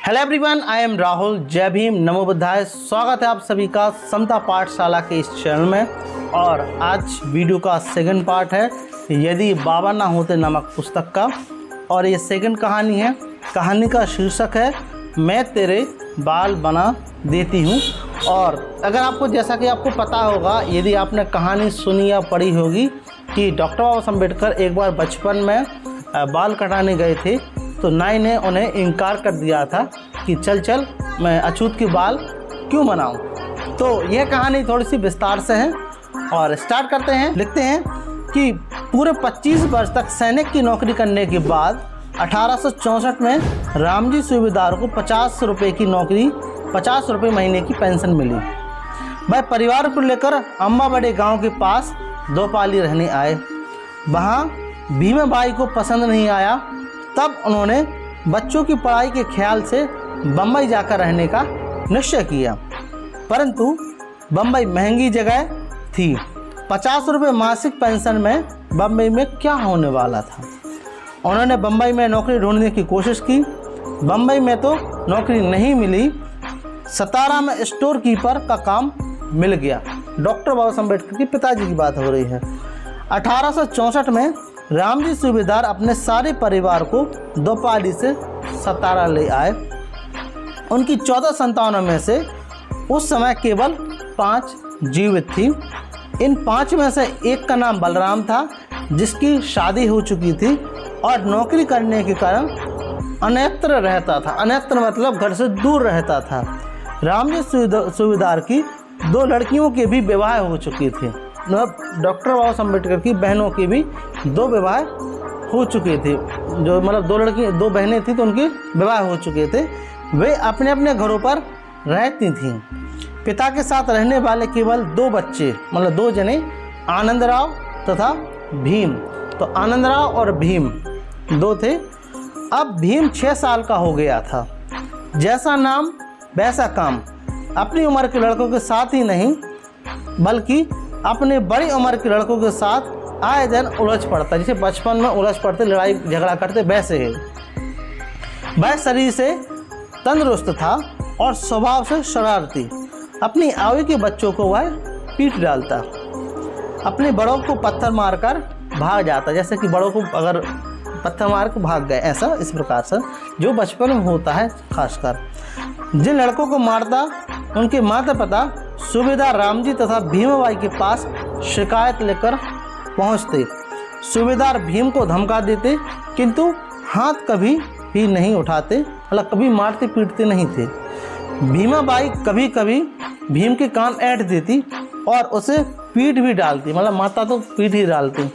Hello everyone, I am Rahul. जय भीम, नमो बुद्धाय। स्वागत है आप सभी का समता पाठशाला के इस चैनल में। और आज वीडियो का सेकंड पार्ट है यदि बाबा ना होते नामक पुस्तक का। और ये सेकंड कहानी है। कहानी का शीर्षक है मैं तेरे बाल बना देती हूँ। और अगर आपको, जैसा कि आपको पता होगा, यदि आपने कहानी सुनी या पढ़ी होगी कि डॉक्टर बाबा साहब अम्बेडकर एक बार बचपन में बाल कटाने गए थे तो नाई ने उन्हें इनकार कर दिया था कि चल मैं अछूत के बाल क्यों बनाऊं। तो यह कहानी थोड़ी सी विस्तार से है और स्टार्ट करते हैं। लिखते हैं कि पूरे 25 वर्ष तक सैनिक की नौकरी करने के बाद 1864 में रामजी सूबेदार को 50 रुपये की नौकरी, 50 रुपये महीने की पेंशन मिली। वह परिवार को लेकर अम्बा बड़े गांव के पास दोपाली रहने आए। वहाँ भीमा बाई को पसंद नहीं आया। तब उन्होंने बच्चों की पढ़ाई के ख्याल से बम्बई जाकर रहने का निश्चय किया, परंतु बम्बई महंगी जगह थी। 50 रुपये मासिक पेंशन में बम्बई में क्या होने वाला था। उन्होंने बम्बई में नौकरी ढूंढने की कोशिश की। बम्बई में तो नौकरी नहीं मिली। सतारा में स्टोर कीपर का काम मिल गया। डॉक्टर बाबा साहब अम्बेडकर के पिताजी की बात हो रही है। 1864 में रामजी सूबेदार अपने सारे परिवार को दोपाली से सतारा ले आए। उनकी 14 संतानों में से उस समय केवल 5 जीवित थी। इन 5 में से एक का नाम बलराम था, जिसकी शादी हो चुकी थी और नौकरी करने के कारण अन्यत्र रहता था। अन्यत्र मतलब घर से दूर रहता था। रामजी सूबेदार की 2 लड़कियों के भी विवाह हो चुकी थी। मतलब डॉक्टर बाबा साहब अम्बेडकर की बहनों की भी 2 विवाह हो चुके थे। जो मतलब 2 बहनें थी तो उनके विवाह हो चुके थे। वे अपने अपने घरों पर रहती थीं। पिता के साथ रहने वाले केवल 2 बच्चे, मतलब 2 जने, आनंदराव तथा भीम। तो आनंदराव और भीम 2 थे। अब भीम 6 साल का हो गया था। जैसा नाम वैसा काम। अपनी उम्र के लड़कों के साथ ही नहीं बल्कि अपने बड़ी उम्र के लड़कों के साथ आए दिन उलझ पड़ता। जैसे बचपन में उलझ पड़ते, लड़ाई झगड़ा करते, वैसे ही। वह शरीर से तंदुरुस्त था और स्वभाव से शरारती। अपनी आयु के बच्चों को वह पीट डालता। अपने बड़ों को पत्थर मारकर भाग जाता। जैसे कि बड़ों को अगर पत्थर मार के भाग गए, ऐसा इस प्रकार से जो बचपन में होता है। खासकर जिन लड़कों को मारता उनके माता पिता सूबेदार रामजी तथा भीमाबाई के पास शिकायत लेकर पहुंचते। सूबेदार भीम को धमका देते, किंतु हाथ कभी भी नहीं उठाते, मतलब कभी मारते पीटते नहीं थे। भीमाबाई कभी कभी भीम के कान ऐंठ देती और उसे पीट भी डालती, मतलब माता तो पीट ही डालती।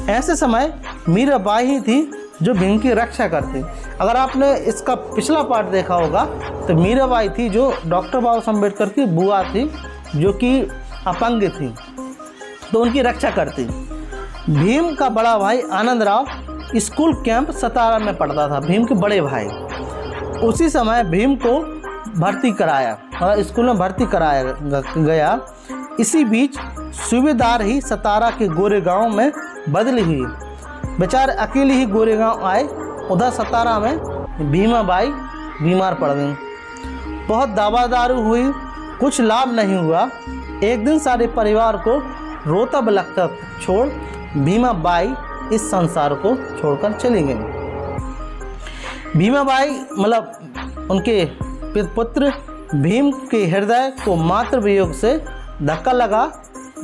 ऐसे समय मीराबाई ही थी जो भीम की रक्षा करती। अगर आपने इसका पिछला पार्ट देखा होगा तो मीराबाई थी जो डॉक्टर बाबा साहब अम्बेडकर की बुआ थी, जो कि अपंग थी, तो उनकी रक्षा करती। भीम का बड़ा भाई आनंदराव स्कूल कैंप सतारा में पढ़ता था। भीम के बड़े भाई। उसी समय भीम को भर्ती कराया, मतलब स्कूल में भर्ती कराया गया। इसी बीच सूबेदार ही सतारा के गोरेगांव में बदली हुई। बेचारे अकेले ही गोरेगांव आए। उधर सतारा में भीमाबाई बीमार पड़ गई। बहुत दवा दारू हुई, कुछ लाभ नहीं हुआ। एक दिन सारे परिवार को रोता बिलखता छोड़ भीमाबाई इस संसार को छोड़कर चली गई। भीमाबाई मतलब उनके पुत्र भीम के हृदय को मातृ वियोग से धक्का लगा।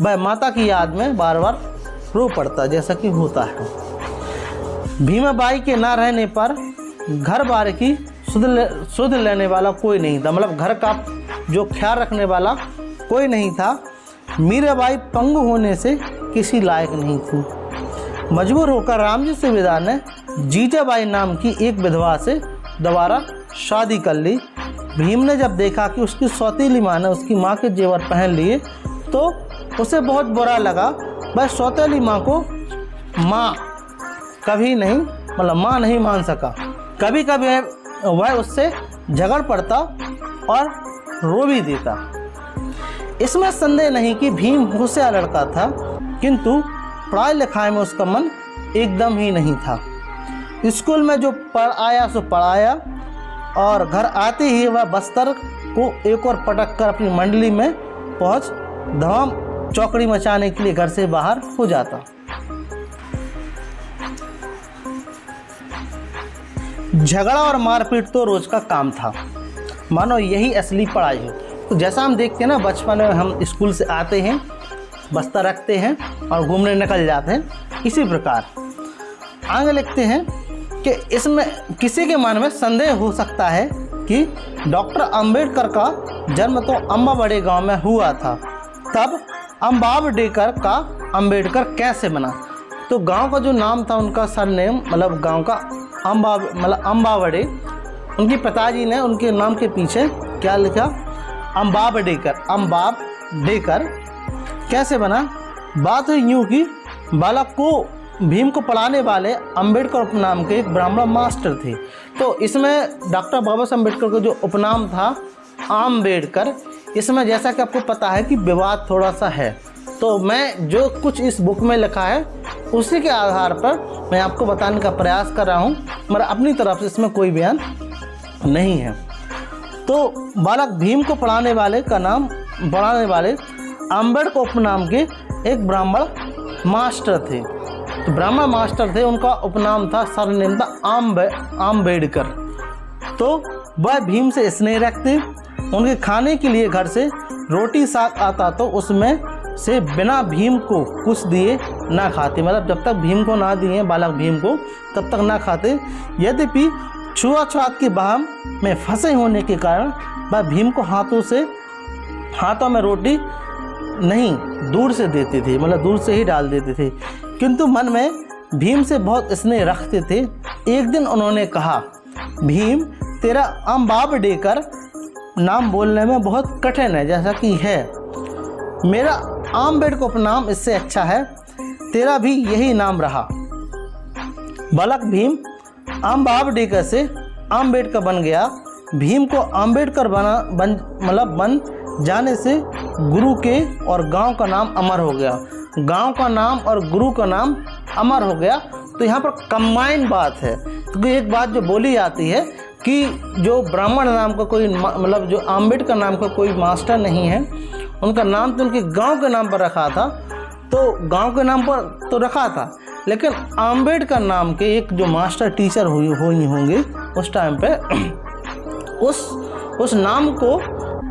वह माता की याद में बार बार रो पड़ता, जैसा कि होता है। भीमाबाई के ना रहने पर घर बार की सुध लेने वाला कोई नहीं था, मतलब घर का जो ख्याल रखने वाला कोई नहीं था। मीराबाई पंगु होने से किसी लायक नहीं थी। मजबूर होकर रामजी सूबेदार ने जीजाबाई नाम की एक विधवा से दोबारा शादी कर ली। भीम ने जब देखा कि उसकी सौतेली माँ ने उसकी माँ के जेवर पहन लिए तो उसे बहुत बुरा लगा। वह सौतेली माँ को माँ कभी नहीं, मतलब माँ नहीं मान सका। कभी कभी वह उससे झगड़ पड़ता और रो भी देता। इसमें संदेह नहीं कि भीम होशियार लड़का था, किंतु पढ़ाई लिखाई में उसका मन एकदम ही नहीं था। स्कूल में जो पढ़ाया सो पढ़ाया, और घर आते ही वह बस्तर को एक और पटक कर अपनी मंडली में पहुंच धमाम चौकड़ी मचाने के लिए घर से बाहर हो जाता। झगड़ा और मारपीट तो रोज का काम था, मानो यही असली पढ़ाई हो। तो जैसा हम देखते हैं ना, बचपन में हम स्कूल से आते हैं, बस्ता रखते हैं और घूमने निकल जाते हैं, इसी प्रकार आगे लिखते हैं कि इसमें किसी के मन में संदेह हो सकता है कि डॉक्टर अंबेडकर का जन्म तो अम्बावड़े गांव में हुआ था, तब अम्बावडेकर का अंबेडकर कैसे बना। तो गांव का जो नाम था, उनका सरनेम मतलब गांव का अम्बावड़े, उनके पिताजी ने उनके नाम के पीछे क्या लिखा, अम्बावडेकर कैसे बना। बात हुई यूँ कि बालक को भीम को पढ़ाने वाले अंबेडकर उपनाम के एक ब्राह्मण मास्टर थे। तो इसमें डॉक्टर बाबा साहब अम्बेडकर का जो उपनाम था आम्बेडकर, इसमें जैसा कि आपको पता है कि विवाद थोड़ा सा है। तो मैं जो कुछ इस बुक में लिखा है उसी के आधार पर मैं आपको बताने का प्रयास कर रहा हूँ, मगर अपनी तरफ से इसमें कोई बयान नहीं है। तो बालक भीम को पढ़ाने वाले अम्बेडकर उपनाम के एक ब्राह्मण मास्टर थे। तो ब्राह्मण मास्टर थे, उनका उपनाम था, सरनेम था आम्बेडकर। तो वह भीम से स्नेह रखते। उनके खाने के लिए घर से रोटी साग आता तो उसमें से बिना भीम को कुछ दिए ना खाते, मतलब जब तक भीम को ना दिए बालक भीम को तब तक ना खाते। यद्यपि छुआछूत की बहम में फंसे होने के कारण वह भीम को हाथों में रोटी नहीं दूर से देते थे, मतलब दूर से ही डाल देते थे, किंतु मन में भीम से बहुत स्नेह रखते थे। एक दिन उन्होंने कहा, भीम तेरा अम्बावडेकर नाम बोलने में बहुत कठिन है जैसा कि है, मेरा आम्बेडकर उपनाम इससे अच्छा है, तेरा भी यही नाम रहा। बालक भीम अम्बावडेकर से आम्बेडकर बन गया। भीम को आम्बेडकर बन जाने से गुरु के और गांव का नाम अमर हो गया। गांव का नाम और गुरु का नाम अमर हो गया। तो यहाँ पर कंबाइन बात है, क्योंकि एक बात जो बोली जाती है कि जो ब्राह्मण नाम का कोई मतलब जो आम्बेडकर नाम का कोई मास्टर नहीं है, उनका नाम तो उनके गांव के नाम पर रखा था। तो गांव के नाम पर तो रखा था, लेकिन आम्बेडकर नाम के एक जो मास्टर टीचर हुई होंगे उस टाइम पे उस नाम को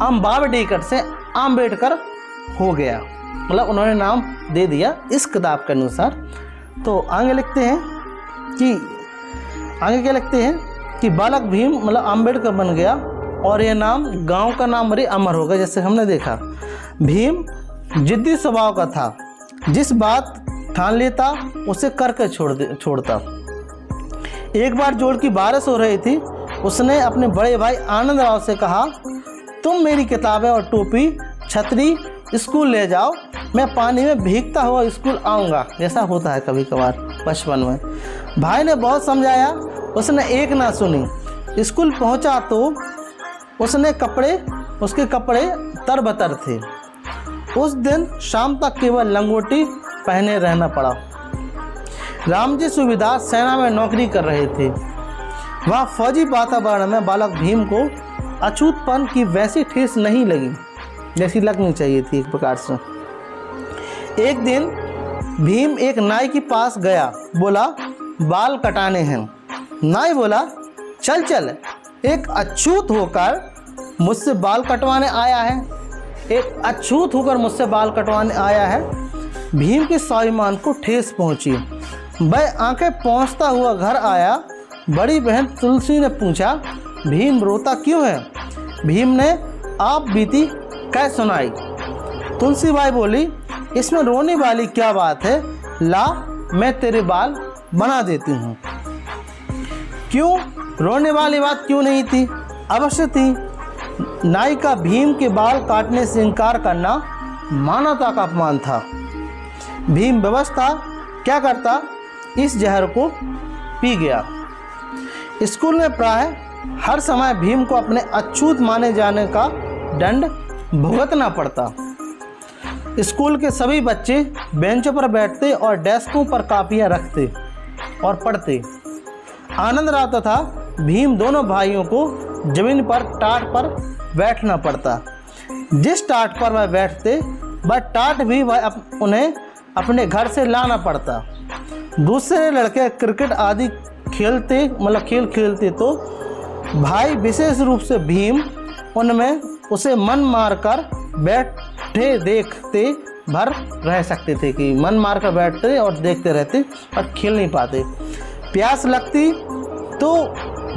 अम्बावडेकर से आम्बेडकर हो गया, मतलब उन्होंने नाम दे दिया इस किताब के अनुसार। तो आगे लिखते हैं कि बालक भीम मतलब आम्बेडकर बन गया और ये नाम गांव का नाम अमर हो गया। जैसे हमने देखा, भीम जिद्दी स्वभाव का था, जिस बात ठान लेता उसे करके छोड़ता। एक बार जोड़ की बारिश हो रही थी, उसने अपने बड़े भाई आनंद राव से कहा, तुम मेरी किताबें और टोपी छतरी स्कूल ले जाओ, मैं पानी में भीगता हुआ स्कूल आऊँगा। जैसा होता है कभी कभार बचपन में। भाई ने बहुत समझाया, उसने एक ना सुनी। स्कूल पहुँचा तो उसके कपड़े तरबतर थे। उस दिन शाम तक केवल लंगोटी पहने रहना पड़ा। रामजी सूबेदार सेना में नौकरी कर रहे थे। वहाँ फौजी वातावरण में बालक भीम को अछूतपन की वैसी ठेस नहीं लगी जैसी लगनी चाहिए थी एक प्रकार से। एक दिन भीम एक नाई के पास गया, बोला बाल कटाने हैं। नाई बोला चल चल, एक अछूत होकर मुझसे बाल कटवाने आया है। भीम के स्वाभिमान को ठेस पहुंची। वह आंखें पहुंचता हुआ घर आया। बड़ी बहन तुलसी ने पूछा, भीम रोता क्यों है? भीम ने आप बीती कह सुनाई। तुलसी बाई बोली, इसमें रोने वाली क्या बात है, ला मैं तेरे बाल बना देती हूँ। क्यों रोने वाली बात क्यों नहीं थी? अवश्य थी। नाई का भीम के बाल काटने से इनकार करना मानवता का अपमान था। भीम विवश था, क्या करता, इस जहर को पी गया। स्कूल में प्राय हर समय भीम को अपने अछूत माने जाने का दंड भुगतना पड़ता। स्कूल के सभी बच्चे बेंचों पर बैठते और डेस्कों पर कापियां रखते और पढ़ते। आनंद राव तथा भीम दोनों भाइयों को ज़मीन पर टाट पर बैठना पड़ता। जिस टाट पर वह बैठते वह टाट भी उन्हें अपने घर से लाना पड़ता। दूसरे लड़के क्रिकेट आदि खेलते खेल खेलते तो भाई विशेष रूप से भीम उनमें उसे मन मारकर बैठे देखते भर रह सकते थे कि मन मारकर बैठते और देखते रहते और खेल नहीं पाते। प्यास लगती तो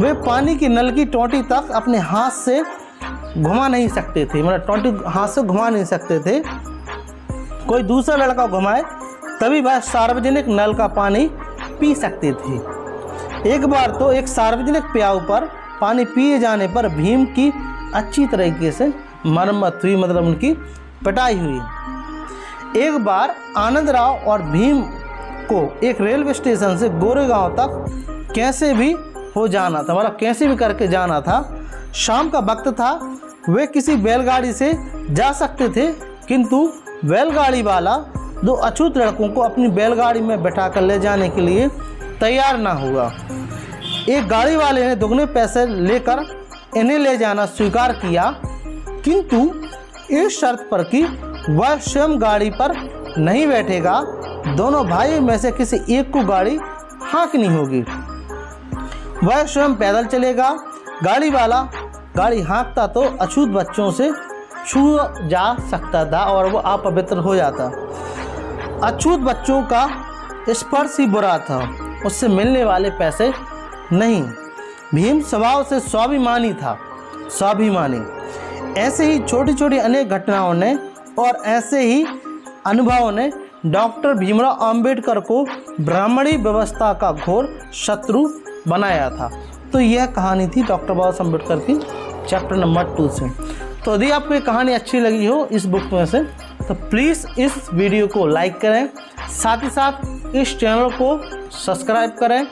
वे पानी की नल की टोंटी तक अपने हाथ से घुमा नहीं सकते थे, टोंटी हाथ से घुमा नहीं सकते थे। कोई दूसरा लड़का घुमाए तभी वह सार्वजनिक नल का पानी पी सकते थे। एक बार तो एक सार्वजनिक प्याऊ पर पानी पिए जाने पर भीम की अच्छी तरीके से मरम्मत हुई, उनकी पिटाई हुई। एक बार आनंद राव और भीम को एक रेलवे स्टेशन से गोरेगांव तक कैसे भी हो जाना था, कैसे भी करके जाना था। शाम का वक्त था, वे किसी बैलगाड़ी से जा सकते थे, किंतु बैलगाड़ी वाला दो अछूत लड़कों को अपनी बैलगाड़ी में बैठाकर ले जाने के लिए तैयार ना हुआ। एक गाड़ी वाले ने दुगने पैसे लेकर इन्हें ले जाना स्वीकार किया, किंतु इस शर्त पर कि वह स्वयं गाड़ी पर नहीं बैठेगा, दोनों भाई में से किसी एक को गाड़ी हाँकनी होगी। वह स्वयं पैदल चलेगा। गाड़ी वाला गाड़ी हाँकता तो अछूत बच्चों से छू जा सकता था और वो अपवित्र हो जाता। अछूत बच्चों का स्पर्श ही बुरा था, उससे मिलने वाले पैसे नहीं। भीम स्वभाव से स्वाभिमानी था, स्वाभिमानी। ऐसे ही छोटी छोटी अनेक घटनाओं ने और ऐसे ही अनुभवों ने डॉक्टर भीमराव अंबेडकर को ब्राह्मणी व्यवस्था का घोर शत्रु बनाया था। तो यह कहानी थी डॉक्टर बाबा साहब अम्बेडकर की चैप्टर नंबर 2 से। तो यदि आपको ये कहानी अच्छी लगी हो इस बुक में से तो प्लीज़ इस वीडियो को लाइक करें, साथ ही साथ इस चैनल को सब्सक्राइब करें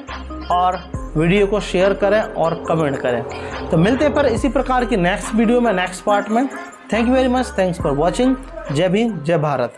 और वीडियो को शेयर करें और कमेंट करें। तो मिलते हैं पर इसी प्रकार की नेक्स्ट वीडियो में, नेक्स्ट पार्ट में। Thank you very much, thanks for watching. जय भीम, जय भारत।